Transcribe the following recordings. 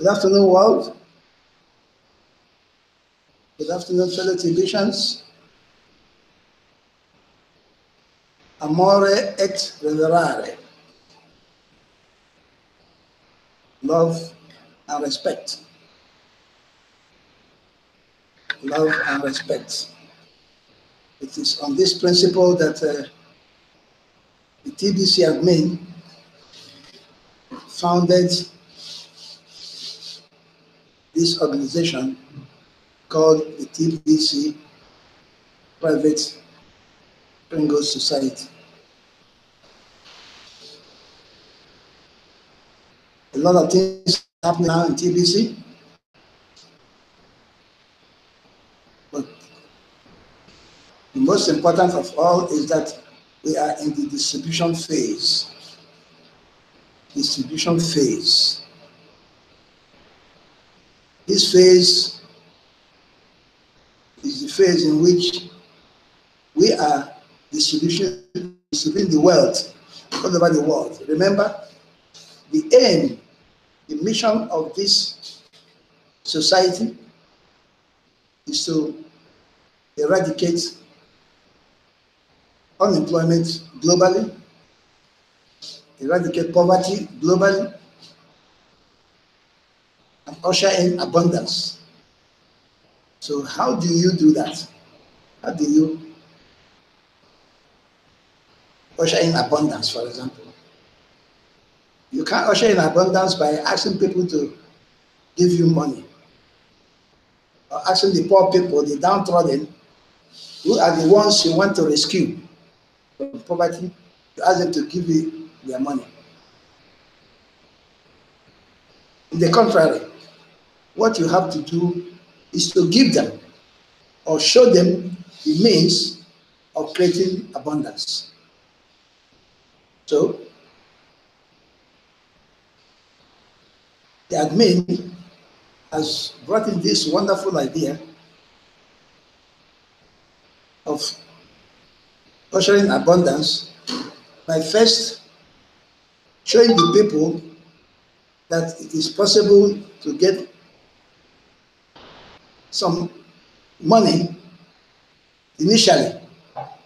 Good afternoon, world. Good afternoon, fellow Tibetans. Amore et reverare. Love and respect. Love and respect. It is on this principle that the Tbc admin founded this organization called the Tbc Private Pringles Society. A lot of things happen now in Tbc, but the most important of all is that we are in the distribution phase. Distribution phase. This phase is the phase in which we are distributing the wealth all over the world. Remember, the aim, the mission of this society is to eradicate unemployment globally, eradicate poverty globally, and usher in abundance. So how do you do that? How do you usher in abundance, for example? You can't usher in abundance by asking people to give you money, or asking the poor people, the downtrodden, who are the ones you want to rescue from poverty, to ask them to give you their money. On the contrary, what you have to do is to give them or show them the means of creating abundance. So, the admin has brought in this wonderful idea of ushering abundance by first showing the people that it is possible to get some money initially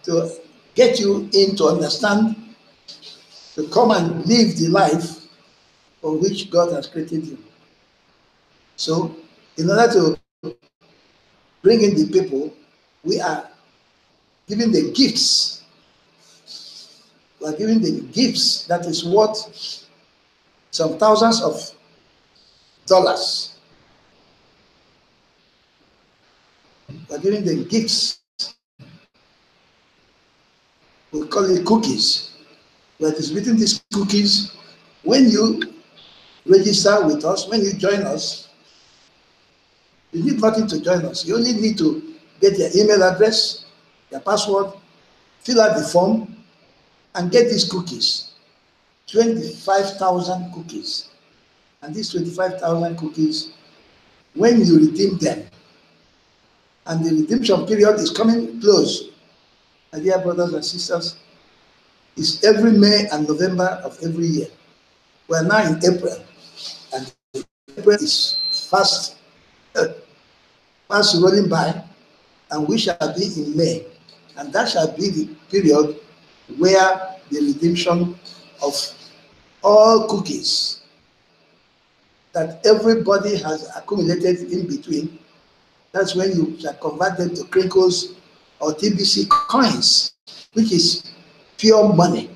to get you in to understand, to come and live the life for which God has created you. So, in order to bring in the people, we are giving the gifts. We are giving the gifts that is worth some thousands of dollars. We are giving the gifts. We call it cookies. We are distributing these cookies. When you register with us, when you join us, you need nothing to join us. You only need to get your email address, your password, fill out the form, and get these cookies. 25,000 cookies. And these 25,000 cookies, when you redeem them, and the redemption period is coming close, my dear brothers and sisters, it's every May and November of every year. We're now in April, and April is fast rolling by, and we shall be in May, and that shall be the period where the redemption of all cookies that everybody has accumulated in between, that's when you shall convert them to crinkles or TBC coins, which is pure money,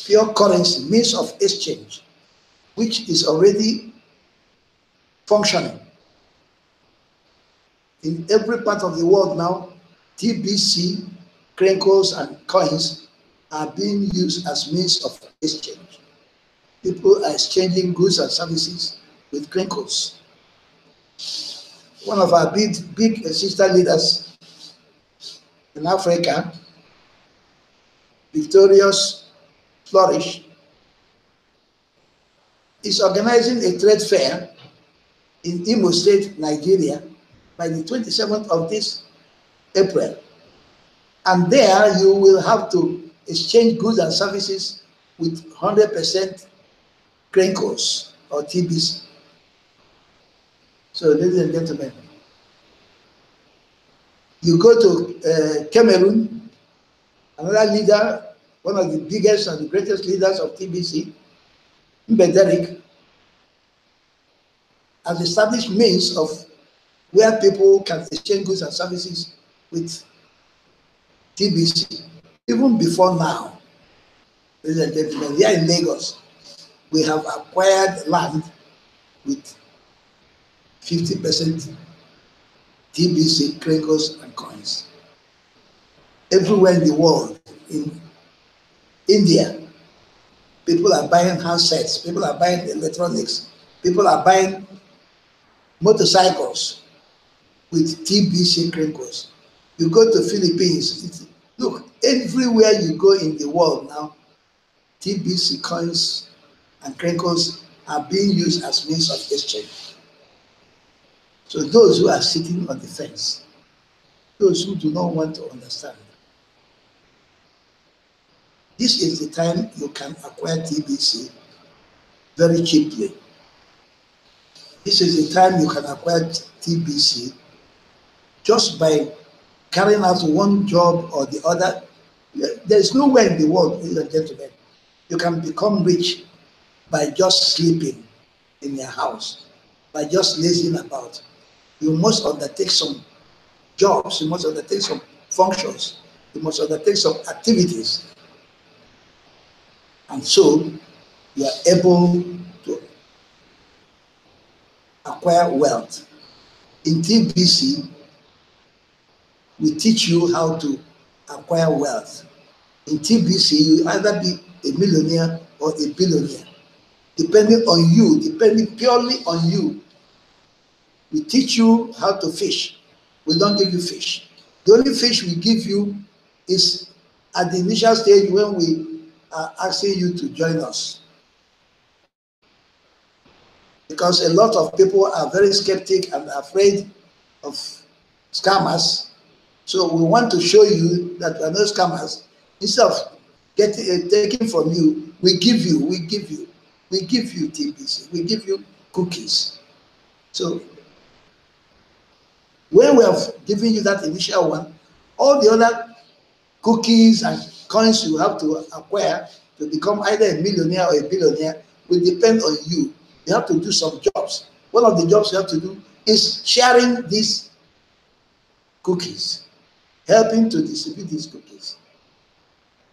pure currency, means of exchange, which is already functioning. In every part of the world now, TBC, crinkles, and coins are being used as means of exchange. People are exchanging goods and services with crinkles. One of our big sister leaders in Africa, Victorious Flourish, is organizing a trade fair in Imo State, Nigeria, by the 27th of this April. And there you will have to exchange goods and services with 100% crinkles or TBC. So, ladies and gentlemen, you go to Cameroon, another leader, one of the biggest and the greatest leaders of TBC, Mbederik, has established means of where people can exchange goods and services with TBC. Even before now, ladies and gentlemen, here in Lagos, we have acquired land with 50% TBC crinkles and coins. Everywhere in the world, in India, people are buying handsets, people are buying electronics, people are buying motorcycles with TBC crinkles. You go to Philippines, look, everywhere you go in the world now, TBC coins and crinkles are being used as means of exchange. So those who are sitting on the fence, those who do not want to understand, this is the time you can acquire TBC very cheaply. This is the time you can acquire TBC just by carrying out one job or the other. There is nowhere in the world, ladies and gentlemen, you can become rich by just sleeping in your house, by just lazing about. You must undertake some jobs, you must undertake some functions, you must undertake some activities. And so you are able to acquire wealth. In TBC, we teach you how to acquire wealth. In TBC, you either be a millionaire or a billionaire, depending on you, depending purely on you. We teach you how to fish. We don't give you fish. The only fish we give you is at the initial stage when we are asking you to join us. Because a lot of people are very skeptic and afraid of scammers. So we want to show you that we are not scammers. Instead of taking from you, we give you TBC, we give you cookies. So when we have given you that initial one, all the other cookies and coins you have to acquire to become either a millionaire or a billionaire will depend on you. You have to do some jobs. One of the jobs you have to do is sharing these cookies, helping to distribute these cookies.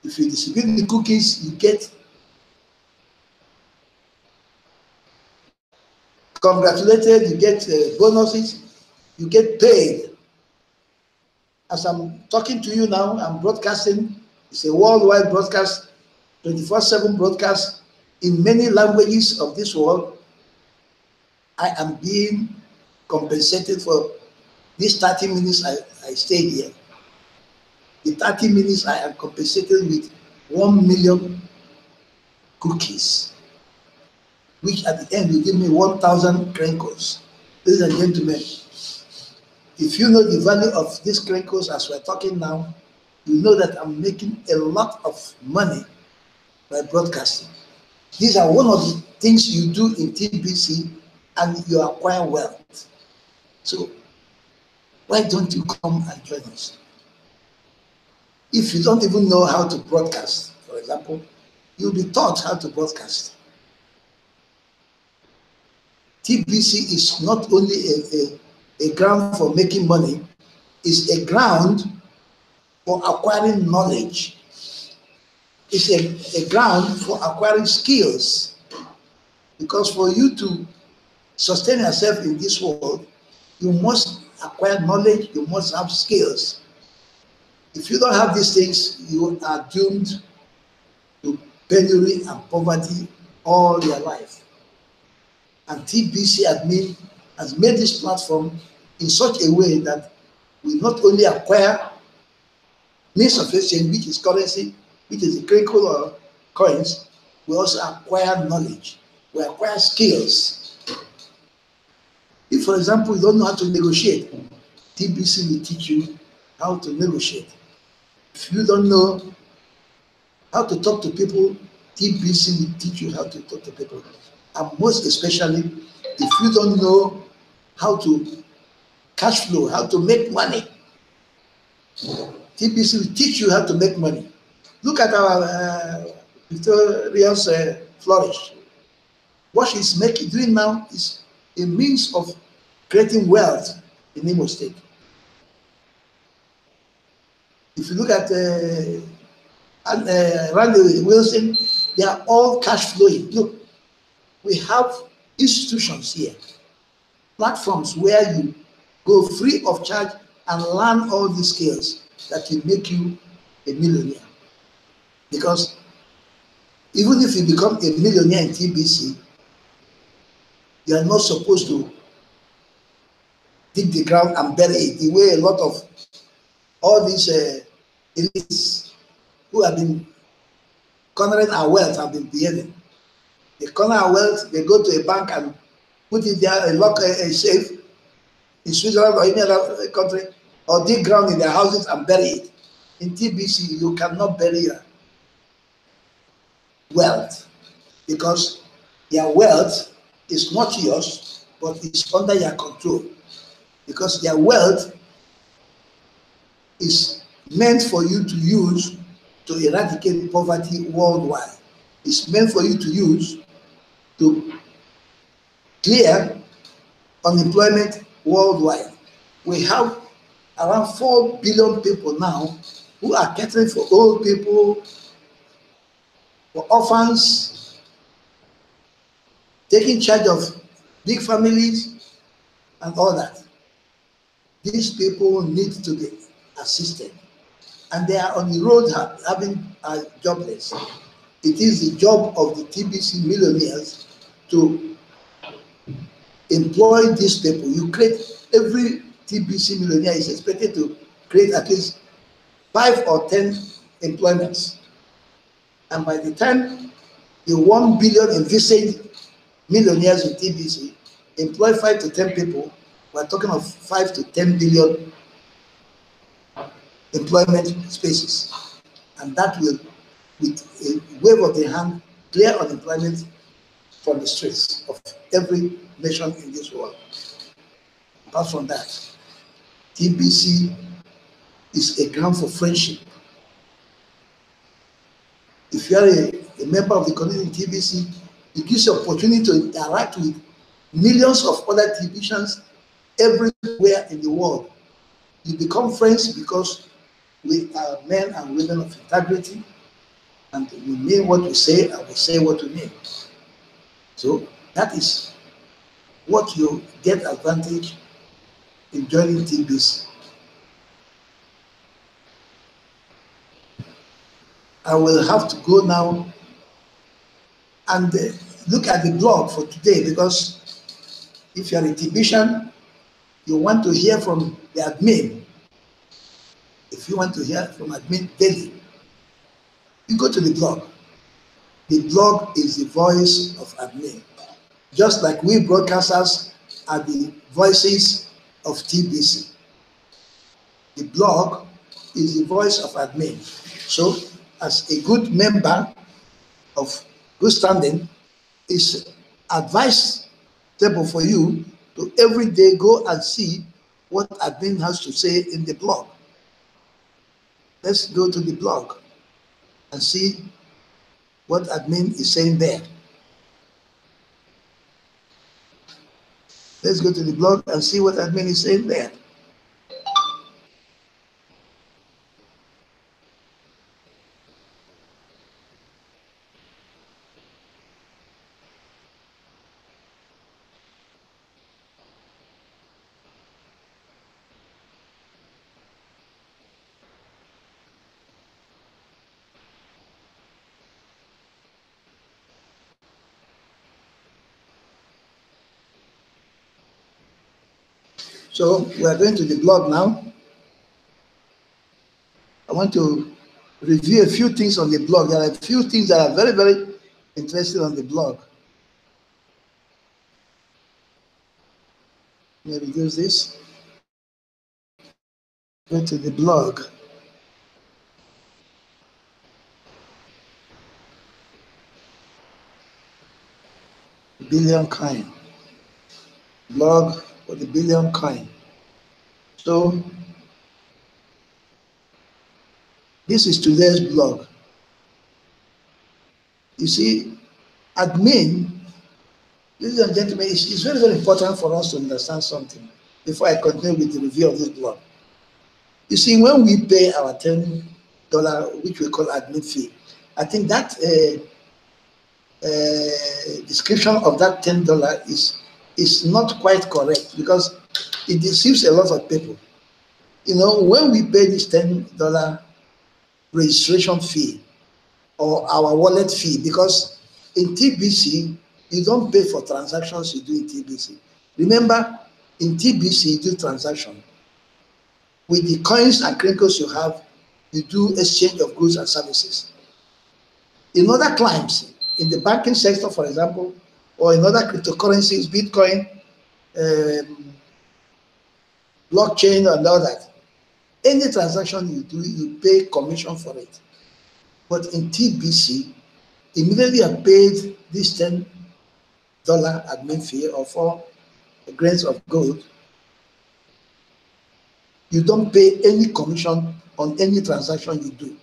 If you distribute the cookies, you get congratulated, you get bonuses, you get paid. As I'm talking to you now, I'm broadcasting. It's a worldwide broadcast, 24/7 broadcast in many languages of this world. I am being compensated for these 30 minutes I stayed here. The 30 minutes I am compensated with 1 million cookies, which at the end will give me 1,000 crinkles. Ladies and gentlemen, if you know the value of these crinkles as we're talking now, you know that I'm making a lot of money by broadcasting. These are one of the things you do in TBC and you acquire wealth. So why don't you come and join us? If you don't even know how to broadcast, for example, you'll be taught how to broadcast. TBC is not only a ground for making money, it's a ground for acquiring knowledge. It's a ground for acquiring skills. Because for you to sustain yourself in this world, you must acquire knowledge, you must have skills. If you don't have these things, you are doomed to penury and poverty all your life. And TBC admin has made this platform in such a way that we not only acquire means of exchange, which is currency, which is the crinkle or coins, we also acquire knowledge, we acquire skills. If, for example, you don't know how to negotiate, TBC will teach you how to negotiate. If you don't know how to talk to people, TBC will teach you how to talk to people. And most especially, if you don't know how to cash flow, how to make money. TBC will teach you how to make money. Look at our Victoria's flourish. What she's doing now is a means of creating wealth in Imo State. If you look at Randy Wilson, they are all cash flowing. Look, we have institutions here, platforms where you go free of charge and learn all these skills that will make you a millionaire. Because even if you become a millionaire in TBC, you are not supposed to dig the ground and bury it the way a lot of all these elites who have been cornering our wealth have been behaving. They corner our wealth, they go to a bank and put it there, lock a safe in Switzerland or any other country, or dig ground in their houses and bury it. In TBC, you cannot bury your wealth because your wealth is not yours, but it's under your control. Because your wealth is meant for you to use to eradicate poverty worldwide. It's meant for you to use to clear unemployment worldwide. We have around 4 billion people now who are catering for old people, for orphans, taking charge of big families and all that. These people need to be assisted, and they are on the road having jobless. It is the job of the TBC millionaires to employ these people. You create, every TBC millionaire is expected to create at least 5 or 10 employments. And by the time the 1 billion envisaged millionaires in TBC employ 5 to 10 people, we're talking of 5 to 10 billion employment spaces. And that will, with a wave of the hand, clear unemployment from the streets of every nation in this world. Apart from that, TBC is a ground for friendship. If you are a member of the community in TBC, it gives you opportunity to interact with millions of other TBCians everywhere in the world. You become friends because we are men and women of integrity, and we mean what we say and we say what we mean. So that is what you get advantage in joining TBC. I will have to go now and look at the blog for today, because if you are a TBCian, you want to hear from the admin. If you want to hear from admin daily, you go to the blog. The blog is the voice of admin. Just like we broadcasters are the voices of TBC. The blog is the voice of admin. So, as a good member of good standing, it's advisable for you to every day go and see what admin has to say in the blog. Let's go to the blog and see what admin is saying there. Let's go to the blog and see what admin is saying there. So we are going to the blog now. I want to review a few things on the blog. There are a few things that are very, very interesting on the blog. Let me reduce this. Go to the blog. Billion kind. Blog for the billion coin. So this is today's blog. You see, admin, ladies and gentlemen, it's very, very important for us to understand something before I continue with the review of this blog. You see, when we pay our $10, which we call admin fee, I think that description of that $10 is not quite correct because it deceives a lot of people. You know, when we pay this $10 registration fee or our wallet fee, because in TBC, you don't pay for transactions you do in TBC. Remember, in TBC, you do transaction. With the coins and crinkles you have, you do exchange of goods and services. In other clients, in the banking sector, for example, or in other cryptocurrencies, Bitcoin, blockchain, and all that, any transaction you do, you pay commission for it. But in TBC, immediately I paid this $10 admin fee or 4 grains of gold, you don't pay any commission on any transaction you do.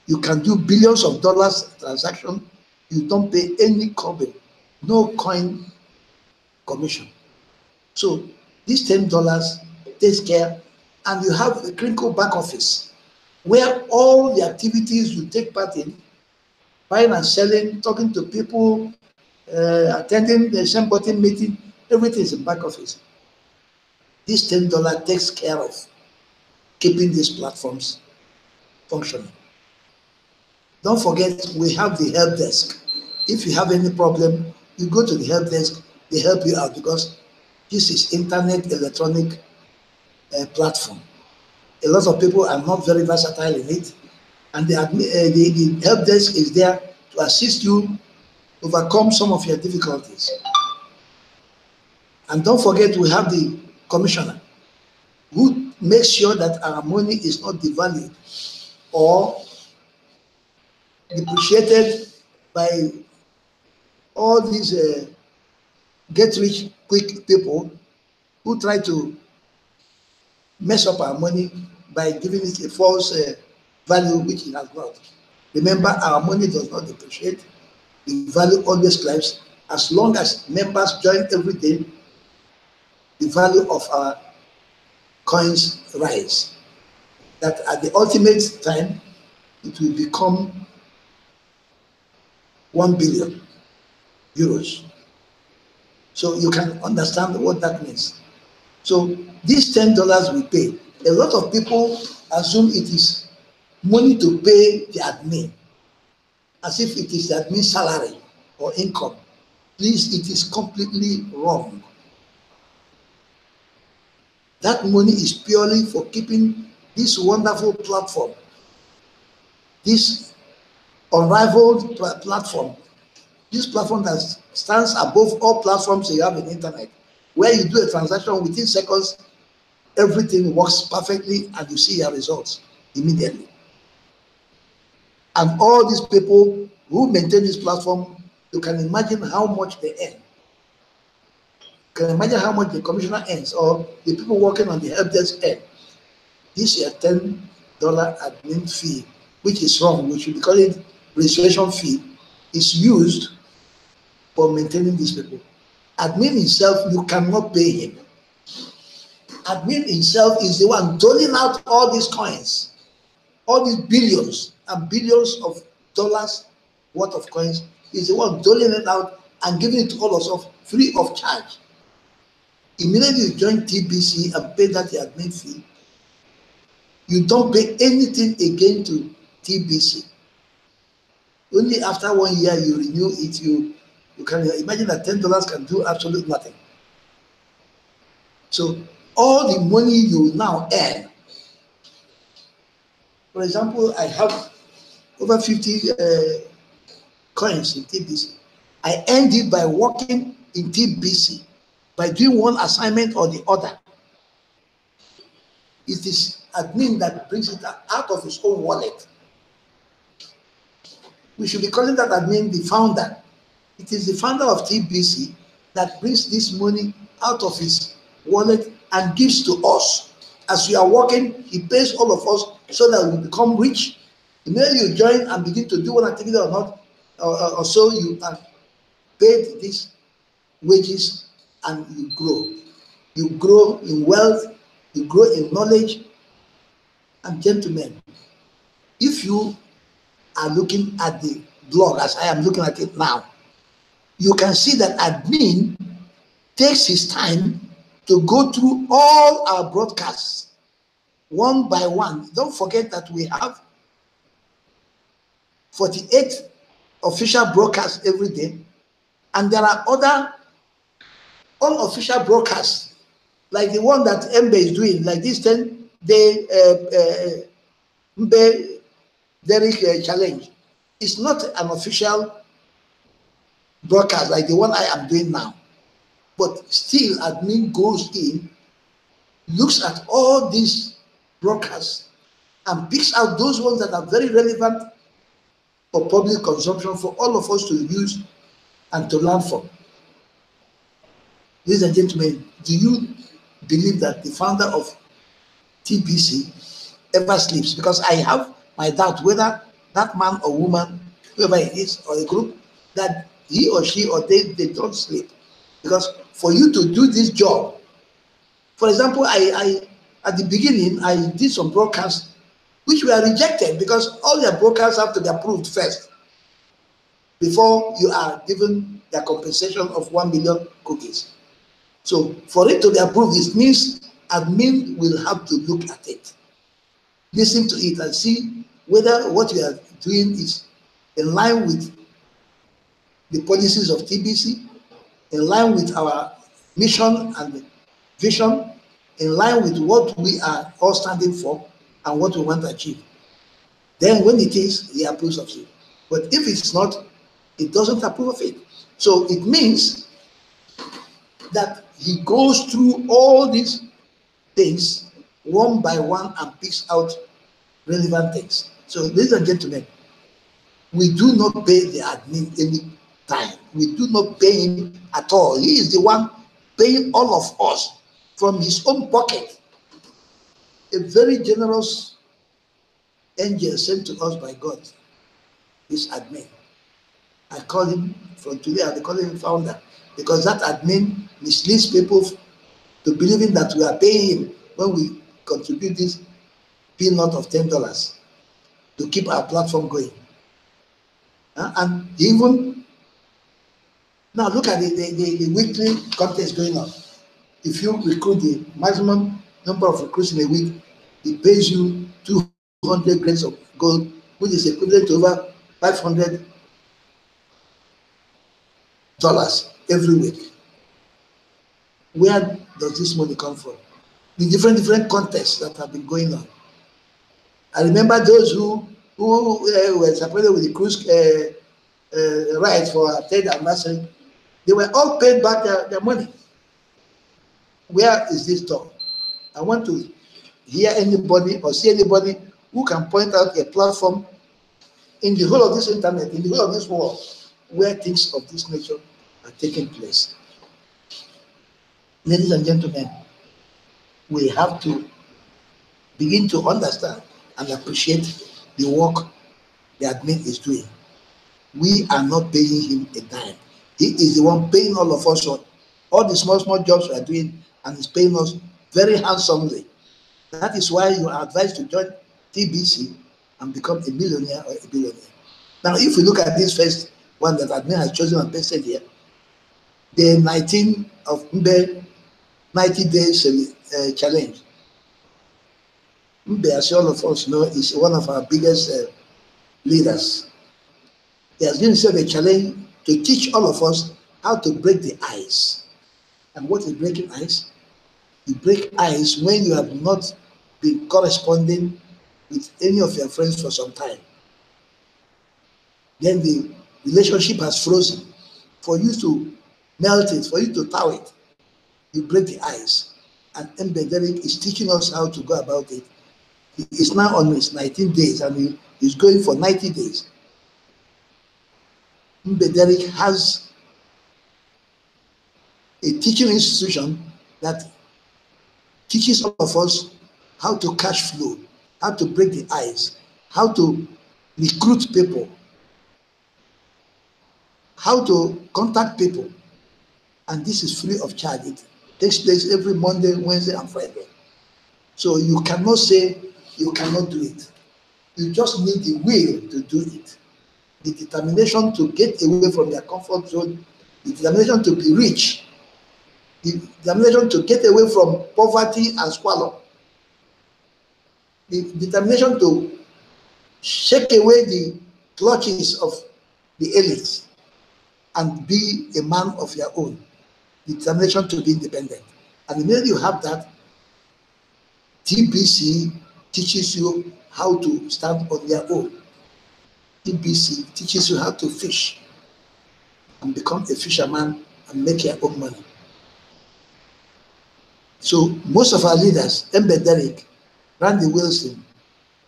You can do billions of dollars transaction, you don't pay any coin, no coin commission. So this $10 takes care, and you have a crinkle back office where all the activities you take part in, buying and selling, talking to people, attending the same button meeting, everything is in back office. This $10 takes care of keeping these platforms functioning. Don't forget, we have the help desk. If you have any problem, you go to the help desk, they help you out because this is internet electronic platform. A lot of people are not very versatile in it, and the help desk is there to assist you overcome some of your difficulties. And don't forget, we have the commissioner who makes sure that our money is not devalued or depreciated by all these get rich quick people who try to mess up our money by giving it a false value which it has not. Remember, our money does not depreciate. The value always climbs. As long as members join every day, the value of our coins rise. That at the ultimate time, it will become 1 billion euros. So you can understand what that means. So these $10 we pay, a lot of people assume it is money to pay the admin, as if it is the admin salary or income. Please, it is completely wrong. That money is purely for keeping this wonderful platform, this unrivaled platform, this platform that stands above all platforms you have in the internet, where you do a transaction within seconds, everything works perfectly, and you see your results immediately. And all these people who maintain this platform, you can imagine how much they earn. You can imagine how much the commissioner earns, or the people working on the help desk earn. This is a $10 admin fee, which is wrong. We should be calling it registration fee. Is used for maintaining these people. Admin himself, you cannot pay him. Admin himself is the one doling out all these coins, all these billions and billions of dollars worth of coins. Is the one doling it out and giving it to all of us free of charge. Immediately you join TBC and pay that admin fee, you don't pay anything again to TBC. Only after 1 year you renew it. You can imagine that $10 can do absolutely nothing. So all the money you now earn, for example, I have over 50 coins in TBC. I earned it by working in TBC, by doing one assignment or the other. It is admin that brings it out of his own wallet. We should be calling that admin the founder. It is the founder of TBC that brings this money out of his wallet and gives to us. As we are working, he pays all of us so that we become rich. The minute you join and begin to do one activity or not, or so, you are paid these wages and you grow. You grow in wealth, you grow in knowledge. And gentlemen, if you are looking at the blog as I am looking at it now, you can see that admin takes his time to go through all our broadcasts one by one. Don't forget that we have 48 official broadcasts every day, and there are other unofficial broadcasts like the one that Mbe is doing, like this 10-day Mbe Derrick challenge. It's not an official broadcast like the one I am doing now, but still admin goes in, looks at all these broadcasts and picks out those ones that are very relevant for public consumption for all of us to use and to learn from. Ladies and gentlemen, do you believe that the founder of TBC ever sleeps? Because I have my doubt whether that man or woman, whoever it is, or a group, that he or she or they don't sleep. Because for you to do this job, for example, I at the beginning, I did some broadcasts which were rejected because all their broadcasts have to be approved first before you are given their compensation of 1 million cookies. So for it to be approved, it means admin will have to look at it, listen to it, and see whether what you are doing is in line with the policies of TBC, in line with our mission and vision, in line with what we are all standing for and what we want to achieve. Then when it is, he approves of it. But if it's not, it doesn't approve of it. So it means that he goes through all these things one by one and picks out relevant things. So ladies and gentlemen, we do not pay the admin any time. We do not pay him at all. He is the one paying all of us from his own pocket. A very generous angel sent to us by God, this admin. I call him, from today I'll be calling him founder, because that admin misleads people to believing that we are paying him when we contribute this peanut of $10 to keep our platform going. And even now, look at the weekly contest going on. If you recruit the maximum number of recruits in a week, it pays you 200 grains of gold, which is equivalent to over $500 every week. Where does this money come from? The different contests that have been going on. I remember those who were supported with the cruise rights for our third anniversary. They were all paid back their money. Where is this done? I want to hear anybody or see anybody who can point out a platform in the whole of this internet, in the whole of this world, where things of this nature are taking place. Ladies and gentlemen, we have to begin to understand and appreciate the work the admin is doing. We are not paying him a dime. He is the one paying all of us on all the small jobs we are doing, and he's paying us very handsomely. That is why you are advised to join TBC and become a millionaire or a billionaire. Now, if we look at this first one that admin has chosen and pasted here, the 19 of Mbe 90 days challenge. Mbe, as all of us know, is one of our biggest leaders. He has given himself a challenge to teach all of us how to break the ice. And what is breaking ice? You break ice when you have not been corresponding with any of your friends for some time. Then the relationship has frozen. For you to melt it, for you to thaw it, you break the ice. And Mbe Derrick is teaching us how to go about it. He is now on his 19 days and he is going for 90 days. Mbe Derrick has a teaching institution that teaches all of us how to cash flow, how to break the ice, how to recruit people, how to contact people. And this is free of charge. It takes place every Monday, Wednesday, and Friday. So you cannot say you cannot do it. You just need the will to do it, the determination to get away from your comfort zone, the determination to be rich, the determination to get away from poverty and squalor, the determination to shake away the clutches of the elites and be a man of your own, the determination to be independent. And the minute you have that, TBC teaches you how to stand on your own. TBC teaches you how to fish and become a fisherman and make your own money. So most of our leaders, Embe Derrick, Randy Wilson,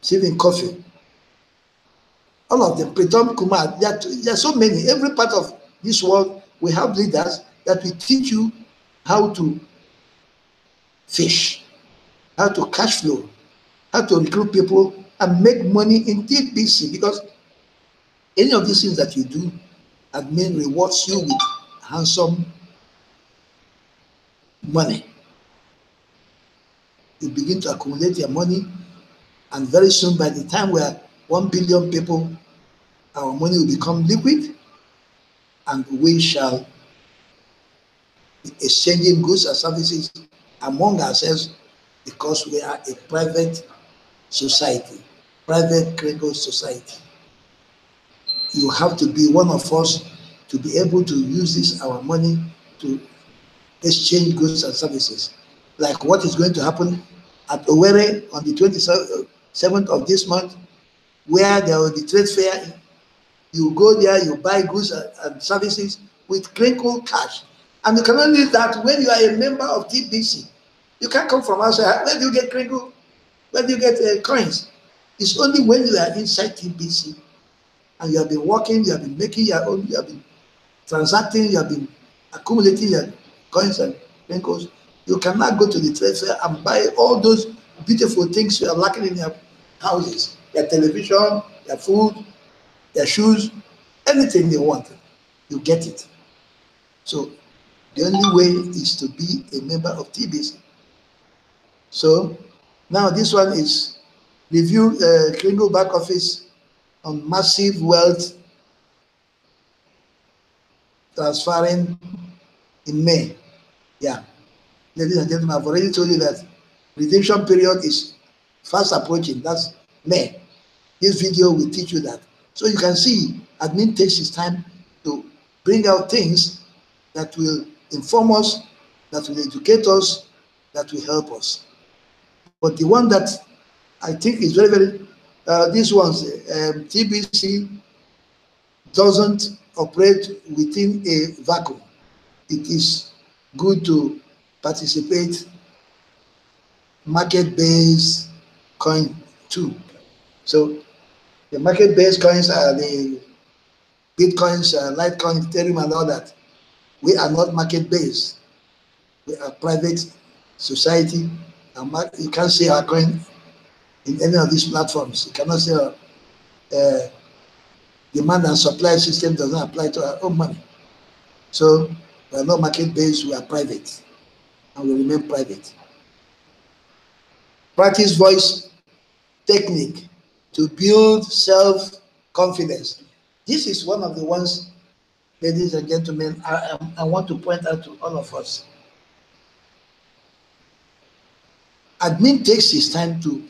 Stephen Coffey, all of them, Pritam Kumar, there are so many. Every part of this world, we have leaders that will teach you how to fish, how to cash flow, how to recruit people and make money in TBC, because any of these things that you do, admin rewards you with handsome money. You begin to accumulate your money, and very soon, by the time we are 1 billion people, our money will become liquid, and we shall be exchanging goods and services among ourselves, because we are a private society, private Gregor society. You have to be one of us to be able to use this, our money, to exchange goods and services. Like what is going to happen at Owerri on the 27th of this month, where there will be trade fair. You go there, you buy goods and services with crinkle cash. And you can only do that when you are a member of TBC. You can't come from outside. Where do you get crinkle? Where do you get coins? It's only when you are inside TBC and you have been working, you have been making your own, you have been transacting, you have been accumulating your coins and crinkles. You cannot go to the trade fair and buy all those beautiful things you are lacking in your houses. Your television, your food, your shoes, anything you want, you get it. So the only way is to be a member of TBC. So now this one is review Kringle back office on massive wealth transferring in May. Yeah, ladies and gentlemen, I've already told you that redemption period is fast approaching. That's May. This video will teach you that. So you can see admin takes his time to bring out things that will inform us, that will educate us, that will help us. But the one that I think is very, very, these ones, TBC doesn't operate within a vacuum. It is good to participate market-based coin too. So the market-based coins are the Bitcoins, Litecoin, Ethereum, and all that. We are not market-based. We are private society. You can't see our coin in any of these platforms. You cannot say demand and supply system does not apply to our own money. So we are not market-based, we are private, and we remain private. Practice voice technique to build self-confidence. This is one of the ones, ladies and gentlemen, I want to point out to all of us. Admin takes his time to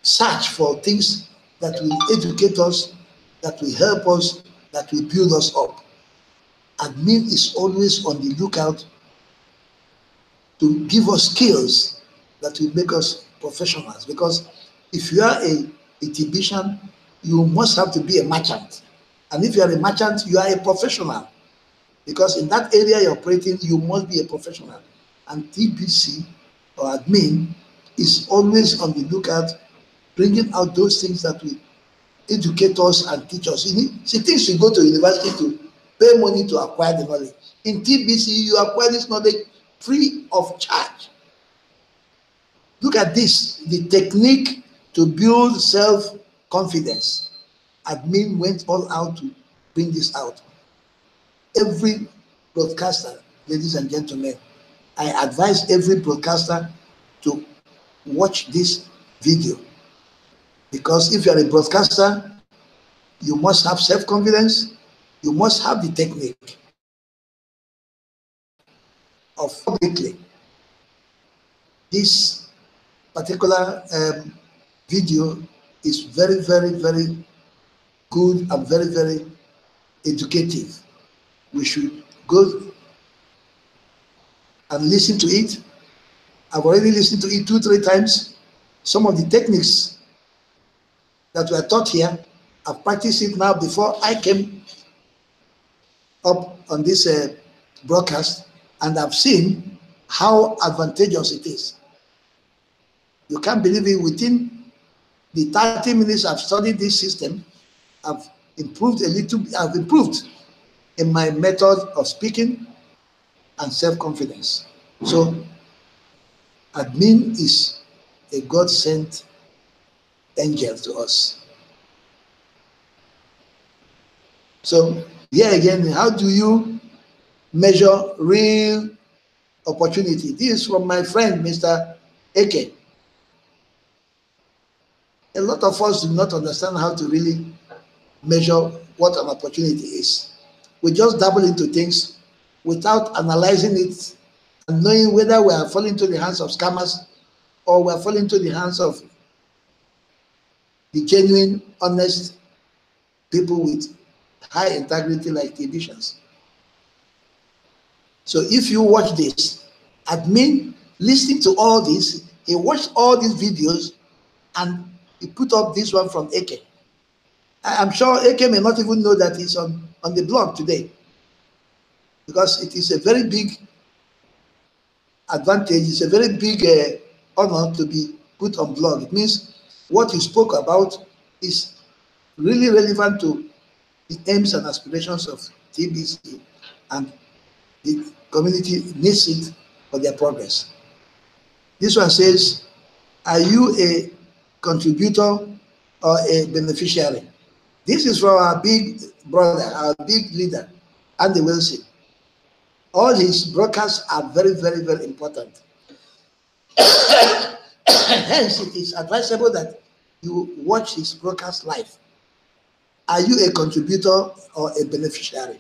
search for things that will educate us, that will help us, that will build us up. Admin is always on the lookout to give us skills that will make us professionals. Because if you are a TBCian, you must have to be a merchant. And if you are a merchant, you are a professional. Because in that area you're operating, you must be a professional. And TBC or admin is always on the lookout, bringing out those things that will educate us and teach us. See, things you go to university to pay money to acquire the knowledge. In TBC, you acquire this knowledge free of charge. Look at this, the technique to build self-confidence. Admin went all out to bring this out. Every broadcaster, ladies and gentlemen, I advise every broadcaster to watch this video, because if you are a broadcaster, you must have self-confidence, you must have the technique of publicly. This particular video is very, very, very good and very, very educative. We should go and listen to it. I've already listened to it 2-3 times. Some of the techniques that were taught here, I've practiced it now before I came up on this broadcast, and I've seen how advantageous it is. You can't believe it, within the 30 minutes I've studied this system, I've improved a little, I've improved in my method of speaking and self-confidence. So admin is a God-sent angel to us. So here again, how do you measure real opportunity? This is from my friend, Mr. Eke. A lot of us do not understand how to really measure what an opportunity is. We just dabble into things without analyzing it and knowing whether we are falling into the hands of scammers or we are falling into the hands of the genuine, honest people with high integrity like Tbcans. So if you watch this, admin listening to all this, he watched all these videos and he put up this one from Eke. I'm sure Eke may not even know that he's on the blog today, because it is a very big advantage, it's a very big honor to be put on blog. It means what you spoke about is really relevant to the aims and aspirations of TBC, and the community needs it for their progress. This one says, are you a contributor or a beneficiary? This is from our big brother, our big leader, Andy Wilson. All his broadcasts are very, very, very important. Hence, it is advisable that you watch his broadcast live. Are you a contributor or a beneficiary?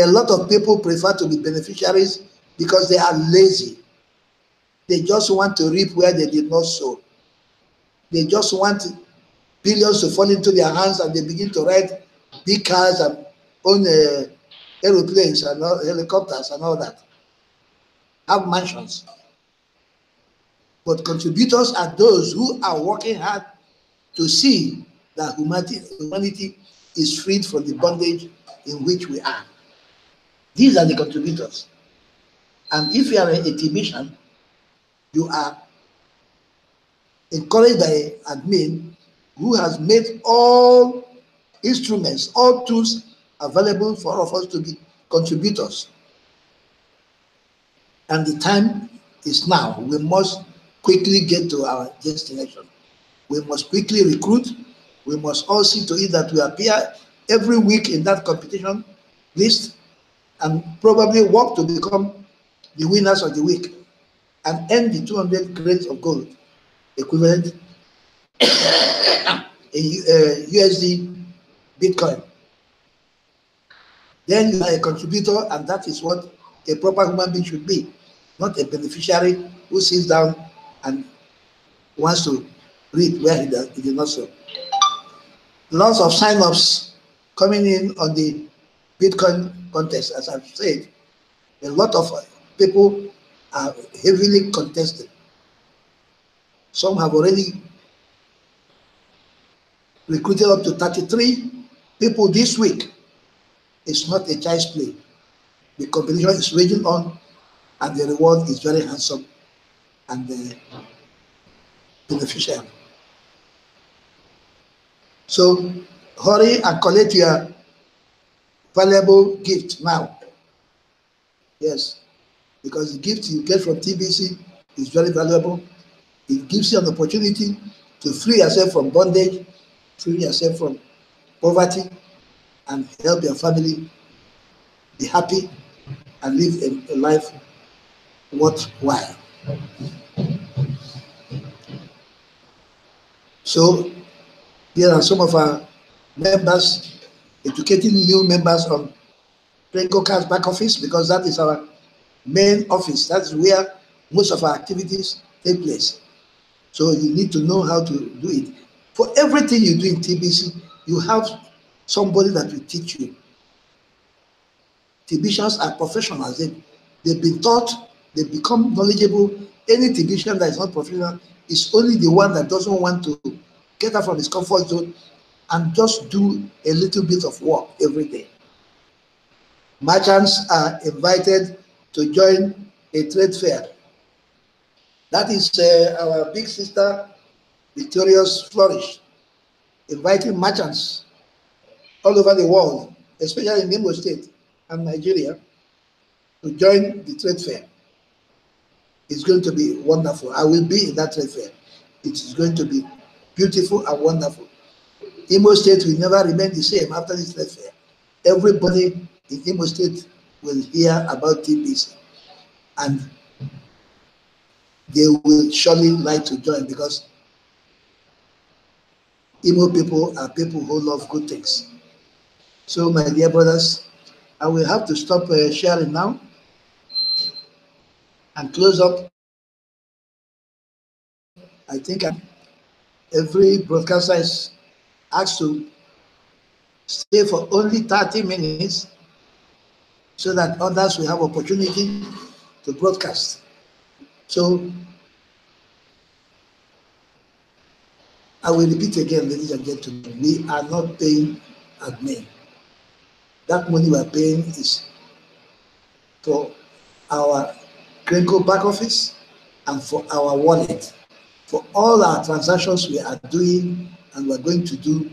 A lot of people prefer to be beneficiaries because they are lazy. They just want to reap where they did not sow. They just want billions to fall into their hands and they begin to ride big cars and own aeroplanes and helicopters and all that. Have mansions. But contributors are those who are working hard to see that humanity is freed from the bondage in which we are. These are the contributors. And if you are a Tbcan, you are encouraged by admin who has made all instruments, all tools available for all of us to be contributors. And the time is now. We must quickly get to our destination. We must quickly recruit. We must all see to it that we appear every week in that competition list and probably work to become the winners of the week and earn the 200 crates of gold equivalent in USD Bitcoin. Then you are a contributor, and that is what a proper human being should be, not a beneficiary who sits down and wants to reap where he did not sow. Lots of sign-ups coming in on the Bitcoin contest. As I've said, a lot of people are heavily contested. Some have already recruited up to 33 people this week. It's not a child's play. The competition is raging on, and the reward is very handsome and beneficial. So hurry and collect your valuable gift now. Yes, because the gift you get from TBC is very valuable, It gives you an opportunity to free yourself from bondage, free yourself from poverty, and help your family be happy and live a life worthwhile. So here are some of our members, educating new members on Credco's back office, because that is our main office. That's where most of our activities take place. So you need to know how to do it. For everything you do in TBC, you have somebody that will teach you. TBCians are professionals. They've been taught, they become knowledgeable. Any TBCian that is not professional is only the one that doesn't want to get out from his comfort zone and just do a little bit of work every day. Merchants are invited to join a trade fair. That is our big sister, Victorious Flourish, inviting merchants all over the world, especially in Imo State and Nigeria, to join the trade fair. It's going to be wonderful. I will be in that trade fair. It is going to be beautiful and wonderful. Imo State will never remain the same after this trade fair. Everybody in Imo State will hear about TBC, and they will surely like to join, because Imo people are people who love good things. So, my dear brothers, I will have to stop sharing now and close up. I think every broadcaster is asked to stay for only 30 minutes so that others will have opportunity to broadcast. So I will repeat again, ladies and gentlemen, we are not paying admin. That money we are paying is for our Credco back office and for our wallet. For all our transactions we are doing and we are going to do,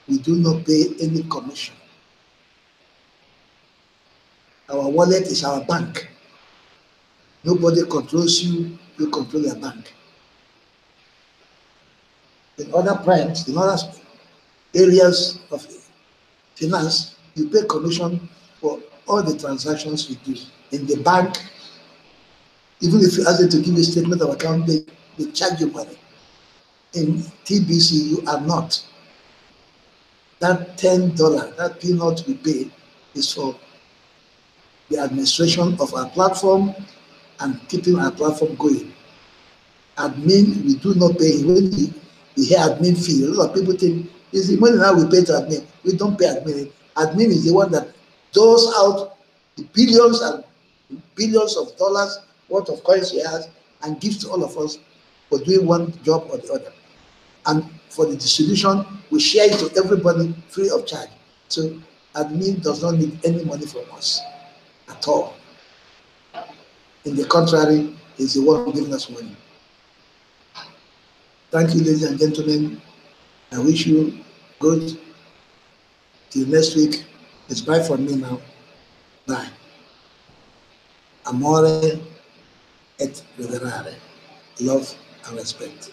we do not pay any commission. Our wallet is our bank. Nobody controls you, you control your bank. In other brands, in other areas of finance, you pay commission for all the transactions you do. In the bank, even if you ask them to give you a statement of account, they charge you money. In TBC, you are not. That $10, that peanut we pay is for the administration of our platform and keeping our platform going. Admin, we do not pay. When you hear admin fee, a lot of people think it's the money now we pay to admin. We don't pay admin. Admin is the one that doles out the billions and billions of dollars worth of coins he has and gives to all of us for doing one job or the other. And for the distribution, we share it to everybody free of charge. So admin does not need any money from us at all. In the contrary, he's the one giving us money. Thank you, ladies and gentlemen. I wish you good. Till next week. It's bye from me now. Bye. Amore et reverare. Love and respect.